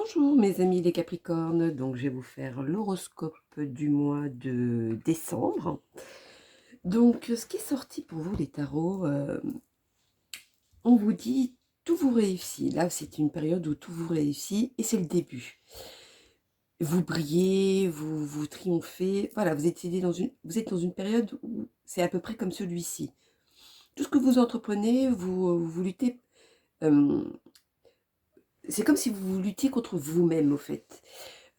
Bonjour mes amis les Capricornes, donc je vais vous faire l'horoscope du mois de décembre. Donc ce qui est sorti pour vous les tarots, on vous dit tout vous réussit. Là c'est une période où tout vous réussit et c'est le début. Vous brillez, vous triomphez, voilà, vous êtes dans une période où c'est à peu près comme celui-ci. Tout ce que vous entreprenez, vous luttez, c'est comme si vous luttiez contre vous-même au fait.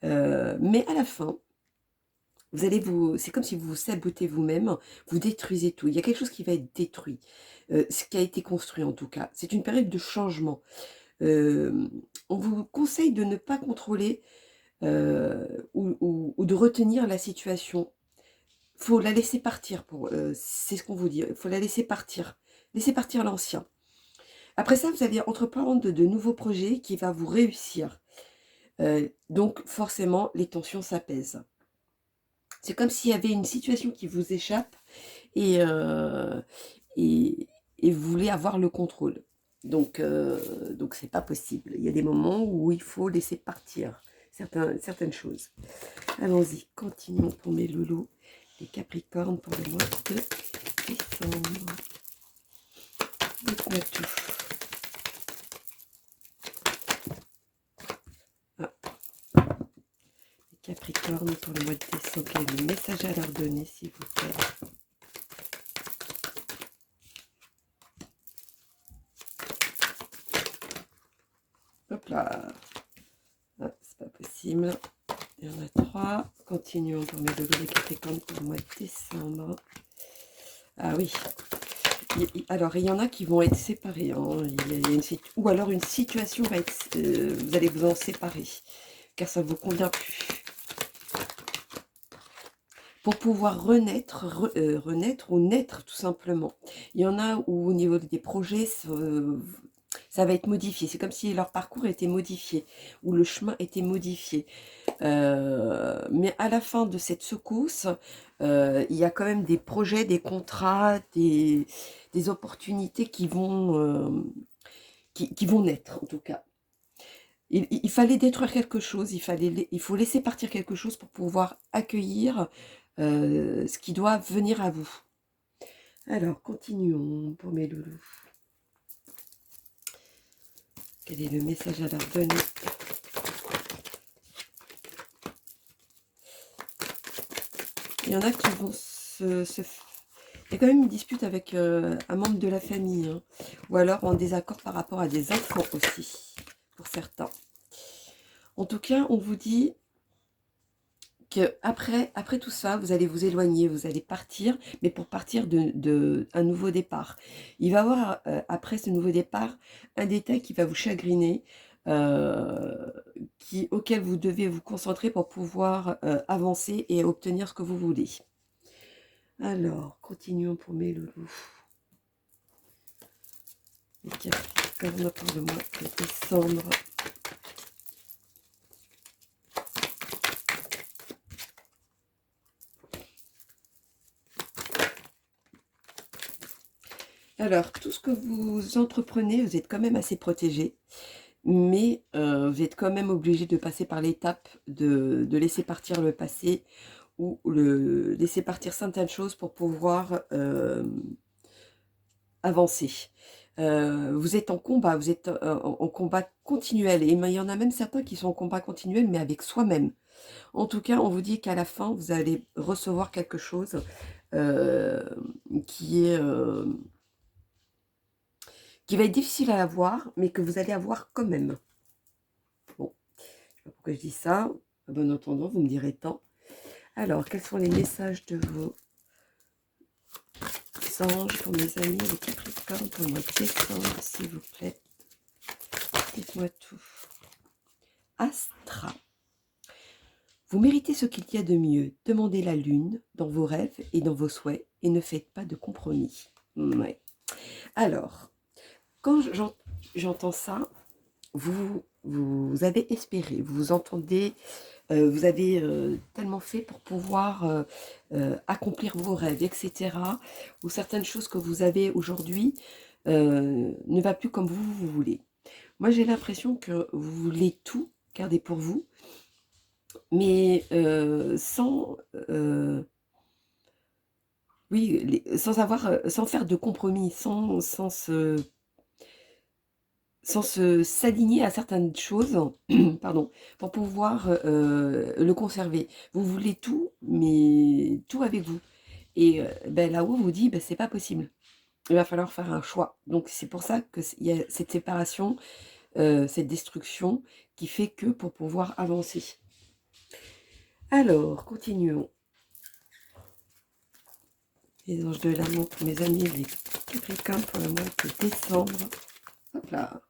Mais à la fin, c'est comme si vous vous sabotez vous-même, vous détruisez tout. Il y a quelque chose qui va être détruit, ce qui a été construit en tout cas. C'est une période de changement. Euh, on vous conseille de ne pas contrôler ou de retenir la situation. Faut la laisser partir. C'est ce qu'on vous dit. Il faut la laisser partir. Laissez partir l'ancien. Après ça, vous allez entreprendre de nouveaux projets qui vont vous réussir. Donc forcément, les tensions s'apaisent. C'est comme s'il y avait une situation qui vous échappe et, euh, et, et vous voulez avoir le contrôle. Donc c'est pas possible. Il y a des moments où il faut laisser partir certaines choses. Allons-y, continuons pour mes loulous, les Capricornes pour le mois de décembre. Dites-moi tout. Ah, les Capricornes pour le mois de décembre, quel est le message à leur donner, s'il vous plaît? Hop là. Ah, c'est pas possible. Il y en a 3. Continuons pour mes loulous les Capricornes pour le mois de décembre. Ah oui. Alors, il y en a qui vont être séparés. Hein. Ou alors une situation va être... vous allez vous en séparer. Car ça ne vous convient plus. Pour pouvoir renaître ou naître tout simplement. Il y en a où au niveau des projets, ça va être modifié. C'est comme si leur parcours était modifié. Ou le chemin était modifié. Mais à la fin de cette secousse, il y a quand même des projets, des contrats, des opportunités qui vont naître, en tout cas. Il fallait détruire quelque chose, il faut laisser partir quelque chose pour pouvoir accueillir ce qui doit venir à vous. Alors, continuons pour mes loulous. Quel est le message à leur donner? Il y en a qui vont il y a quand même une dispute avec un membre de la famille, hein, ou alors en désaccord par rapport à des enfants aussi, pour certains. En tout cas, on vous dit que après tout ça, vous allez vous éloigner, vous allez partir, mais pour partir de un nouveau départ. Il va y avoir, après ce nouveau départ, un détail qui va vous chagriner, euh, auquel vous devez vous concentrer pour pouvoir avancer et obtenir ce que vous voulez. Alors, continuons pour mes loulous. Les Capricornes pour le mois de décembre. Alors, tout ce que vous entreprenez, vous êtes quand même assez protégé, mais vous êtes quand même obligé de passer par l'étape de laisser partir le passé ou laisser partir certaines choses pour pouvoir avancer. Vous êtes en combat, vous êtes en combat continuel, et il y en a même certains qui sont en combat continuel, mais avec soi-même. En tout cas, on vous dit qu'à la fin, vous allez recevoir quelque chose euh, qui est... qui va être difficile à avoir, mais que vous allez avoir quand même. Bon, je ne sais pas pourquoi je dis ça. À bon entendant, vous me direz tant. Alors, quels sont les messages de vos anges pour mes amis, les Capricornes, pour le mois de décembre, s'il vous plaît? Dites-moi tout. Astra. Vous méritez ce qu'il y a de mieux. Demandez la lune dans vos rêves et dans vos souhaits et ne faites pas de compromis. Ouais. Alors, quand j'entends ça, vous avez espéré, vous entendez, vous avez tellement fait pour pouvoir accomplir vos rêves, etc. Ou certaines choses que vous avez aujourd'hui ne va plus comme vous voulez. Moi, j'ai l'impression que vous voulez tout gardez pour vous, mais sans... oui, sans avoir, sans faire de compromis, sans s'aligner à certaines choses, pardon, pour pouvoir le conserver. Vous voulez tout, mais tout avec vous. Et ben, là-haut, on vous dit, ben, c'est pas possible. Il va falloir faire un choix. Donc c'est pour ça qu'il y a cette séparation, cette destruction, qui fait que pour pouvoir avancer. Alors, continuons. Les anges de l'amour pour mes amis, les Capricornes pour le mois de décembre. Hop là.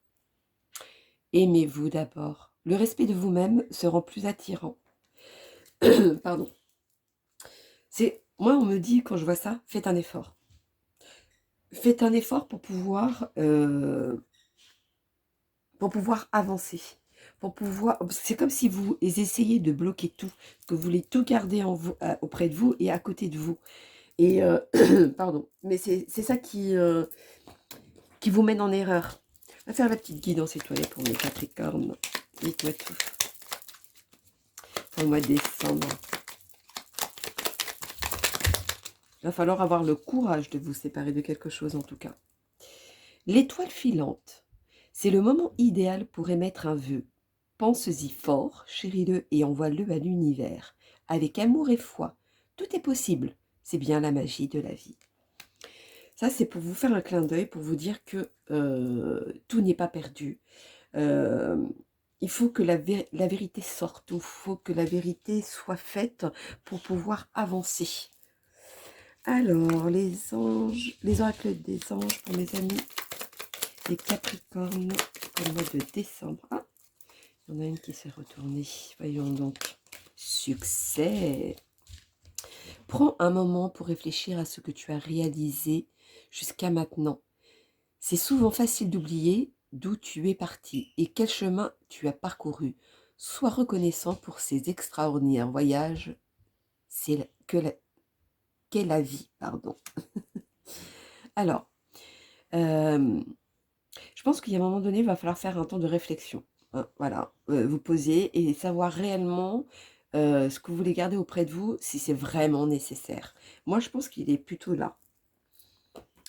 Aimez-vous d'abord. Le respect de vous-même se rend plus attirant. Pardon. Moi, on me dit, quand je vois ça, faites un effort. Faites un effort pour pouvoir avancer. C'est comme si vous essayez de bloquer tout, que vous voulez tout garder en vous, auprès de vous et à côté de vous. Et, pardon, mais c'est ça qui vous mène en erreur. On va faire la petite guidance étoilée pour mes Capricornes. Dites-moi tout. Pour le mois de décembre. Il va falloir avoir le courage de vous séparer de quelque chose en tout cas. L'étoile filante, c'est le moment idéal pour émettre un vœu. Pense-y fort, chéris-le et envoie-le à l'univers. Avec amour et foi, tout est possible. C'est bien la magie de la vie. Ça, c'est pour vous faire un clin d'œil, pour vous dire que tout n'est pas perdu. Il faut que la vérité sorte, il faut que la vérité soit faite pour pouvoir avancer. Alors, les anges, les oracles des anges pour mes amis, les Capricornes pour le mois de décembre. Ah, il y en a une qui s'est retournée. Voyons donc. Succès. Prends un moment pour réfléchir à ce que tu as réalisé jusqu'à maintenant. C'est souvent facile d'oublier d'où tu es parti et quel chemin tu as parcouru. Sois reconnaissant pour ces extraordinaires voyages. Qu'est la vie, pardon. Alors, je pense qu'il y a un moment donné, il va falloir faire un temps de réflexion. Hein, voilà, vous poser et savoir réellement ce que vous voulez garder auprès de vous, si c'est vraiment nécessaire. Moi, je pense qu'il est plutôt là,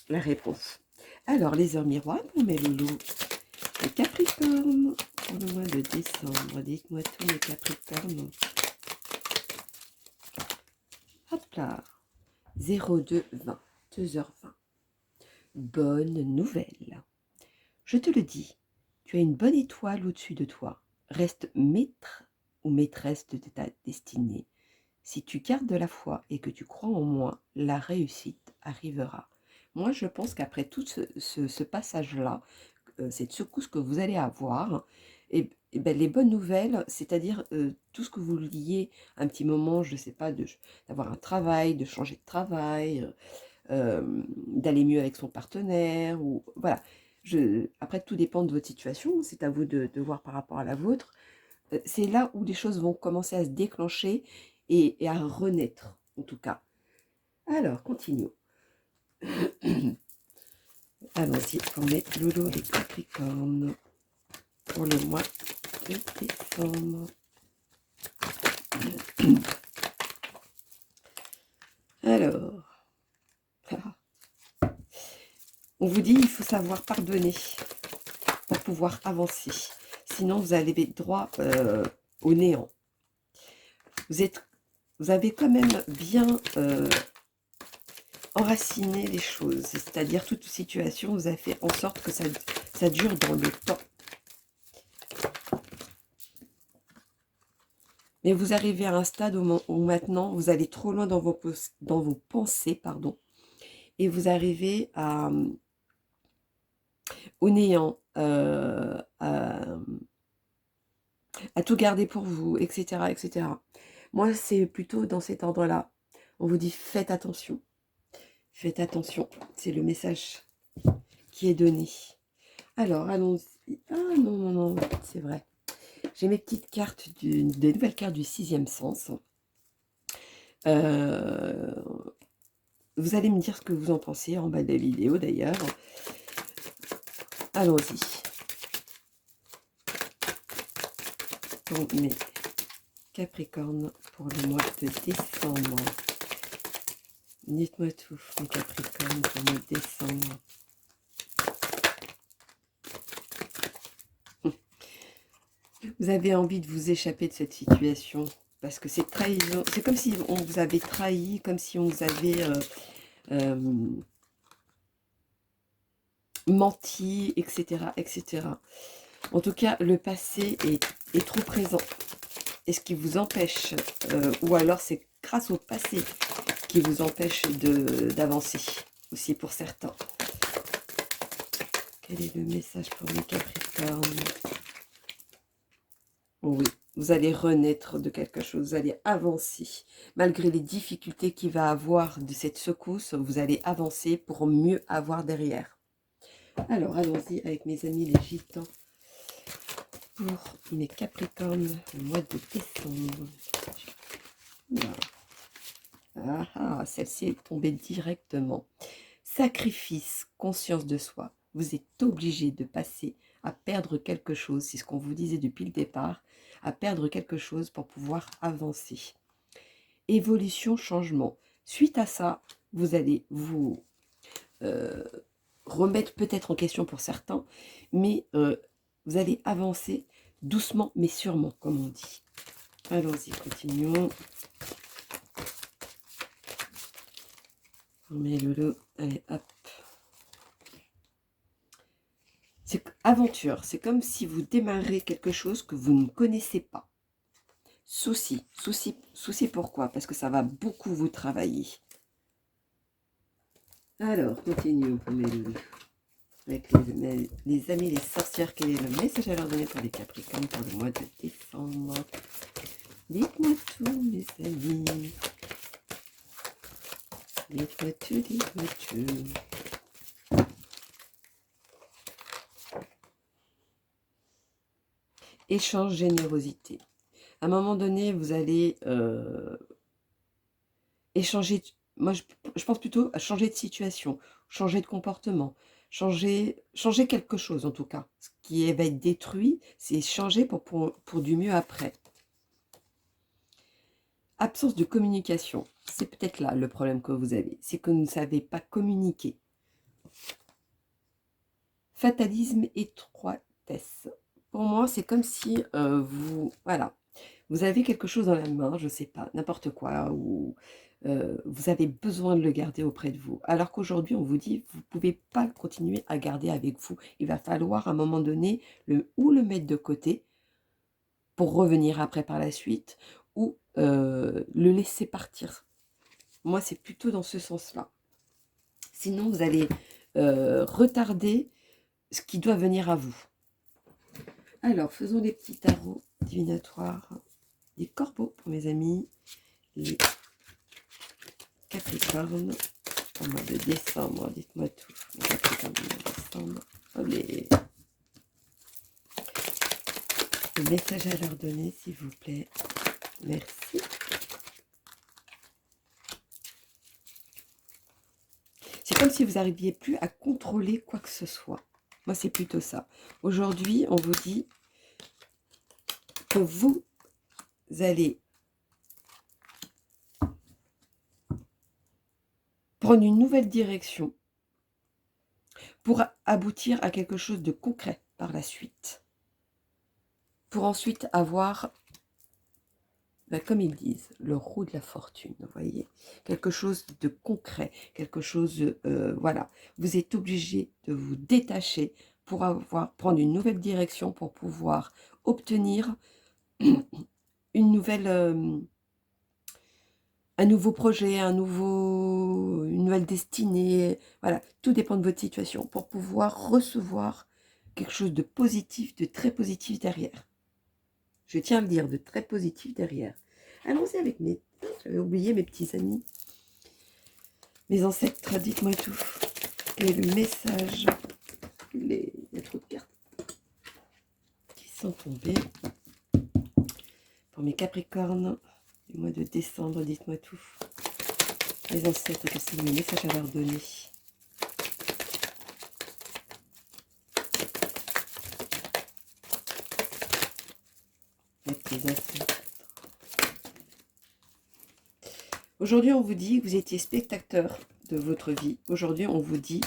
la réponse. Alors, les heures miroirs pour mes loulous. Les Capricornes, pour le mois de décembre. Dites-moi tout, les Capricornes. Hop là. 02-20, 2h20. Bonne nouvelle. Je te le dis, tu as une bonne étoile au-dessus de toi. Reste maître ou maîtresse de ta destinée. Si tu gardes de la foi et que tu crois en moi, la réussite arrivera. Moi, je pense qu'après tout ce passage-là, cette secousse que vous allez avoir, et ben, les bonnes nouvelles, c'est-à-dire tout ce que vous liez un petit moment, je ne sais pas, d'avoir un travail, de changer de travail, d'aller mieux avec son partenaire, ou voilà. Après, tout dépend de votre situation, c'est à vous de voir par rapport à la vôtre. C'est là où les choses vont commencer à se déclencher et à renaître, en tout cas. Alors, continuons. Allons-y pour mes loulous, les Capricornes, pour le mois de décembre. Alors, on vous dit, il faut savoir pardonner pour pouvoir avancer. Sinon, vous allez droit au néant. Vous avez quand même bien enraciné les choses. C'est-à-dire, toute situation, vous avez fait en sorte que ça dure dans le temps. Mais vous arrivez à un stade où maintenant, vous allez trop loin dans vos pensées, pardon, et vous arrivez au néant, à tout garder pour vous, etc., etc. Moi, c'est plutôt dans cet ordre-là. On vous dit, faites attention. Faites attention. C'est le message qui est donné. Alors, allons-y. Ah non, non, non, c'est vrai. J'ai mes petites cartes, des nouvelles cartes du sixième sens. Vous allez me dire ce que vous en pensez en bas de la vidéo d'ailleurs. Allons-y. pour mes Capricornes pour le mois de décembre. Dites-moi tout, mes Capricornes, pour le mois de décembre. Vous avez envie de vous échapper de cette situation parce que c'est trahison. C'est comme si on vous avait trahi, comme si on vous avait menti, etc., etc. En tout cas, le passé est trop présent. Et ce qui vous empêche, ou alors c'est grâce au passé qui vous empêche d'avancer, aussi pour certains. Quel est le message pour les Capricornes? Oui, vous allez renaître de quelque chose, vous allez avancer. Malgré les difficultés qu'il va avoir de cette secousse, vous allez avancer pour mieux avoir derrière. Alors, allons-y avec mes amis les gitans pour mes Capricornes au mois de décembre. Ah, celle-ci est tombée directement. Sacrifice, conscience de soi. Vous êtes obligé de passer à perdre quelque chose, c'est ce qu'on vous disait depuis le départ, à perdre quelque chose pour pouvoir avancer. Évolution, changement. Suite à ça, vous allez vous remettre peut-être en question pour certains, mais vous allez avancer doucement mais sûrement, comme on dit. Allons-y, continuons. On met le lot, allez hop. C'est aventure, c'est comme si vous démarrez quelque chose que vous ne connaissez pas. Souci pourquoi? Parce que ça va beaucoup vous travailler. Alors, continuons pour mes loulous. Avec les amis, les sorcières, quel est le message à leur donner pour les Capricornes pour le mois de décembre? Dites-moi tout, mes amis. Dites-moi tout, dites-moi tout. Échange, générosité. À un moment donné, vous allez échanger. Moi, je pense plutôt à changer de situation, changer de comportement, changer quelque chose en tout cas. Ce qui va être détruit, c'est changer pour du mieux après. Absence de communication. C'est peut-être là le problème que vous avez. C'est que vous ne savez pas communiquer. Fatalisme, étroitesse. Pour moi, c'est comme si voilà, vous avez quelque chose dans la main, je ne sais pas, n'importe quoi, ou vous avez besoin de le garder auprès de vous. Alors qu'aujourd'hui, on vous dit, vous ne pouvez pas continuer à garder avec vous. Il va falloir à un moment donné ou le mettre de côté pour revenir après par la suite, ou le laisser partir. Moi, c'est plutôt dans ce sens-là. Sinon, vous allez retarder ce qui doit venir à vous. Alors, faisons les petits tarots divinatoires des corbeaux pour mes amis, les Capricornes au mois de décembre. Dites-moi tout, les Capricornes du mois de décembre. Allez. Le message à leur donner, s'il vous plaît. Merci. C'est comme si vous n'arriviez plus à contrôler quoi que ce soit. Moi, c'est plutôt ça. Aujourd'hui, on vous dit que vous allez prendre une nouvelle direction pour aboutir à quelque chose de concret par la suite. Pour ensuite avoir, comme ils disent, le roue de la fortune, vous voyez, quelque chose de concret, quelque chose, voilà. Vous êtes obligé de vous détacher pour prendre une nouvelle direction, pour pouvoir obtenir une nouvelle, un nouveau projet, une nouvelle destinée. Voilà, tout dépend de votre situation pour pouvoir recevoir quelque chose de positif, de très positif derrière. Je tiens à le dire, de très positif derrière. Allons-y avec mes... J'avais oublié mes petits amis. Mes ancêtres, dites-moi tout. Quel est le message? Il y a trop de cartes qui sont tombées. Pour mes Capricornes, du mois de décembre, dites-moi tout. Les ancêtres, quels sont mes messages à leur donner? les ancêtres. Aujourd'hui, on vous dit que vous étiez spectateur de votre vie. Aujourd'hui, on vous dit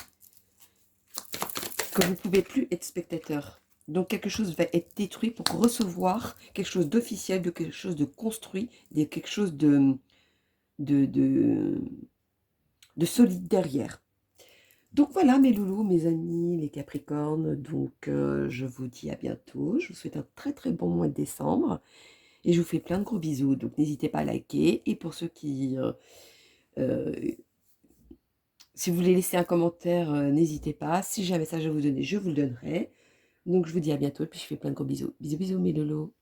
que vous ne pouvez plus être spectateur. Donc, quelque chose va être détruit pour recevoir quelque chose d'officiel, de quelque chose de construit, de quelque chose de, de, de solide derrière. Donc voilà mes loulous, mes amis, les Capricornes. Donc je vous dis à bientôt. Je vous souhaite un très très bon mois de décembre. Et je vous fais plein de gros bisous. Donc n'hésitez pas à liker. Et pour ceux qui... euh, si vous voulez laisser un commentaire, n'hésitez pas. Si j'ai un message à vous donner, je vous le donnerai. Donc je vous dis à bientôt. Et puis je fais plein de gros bisous. Bisous bisous mes loulous.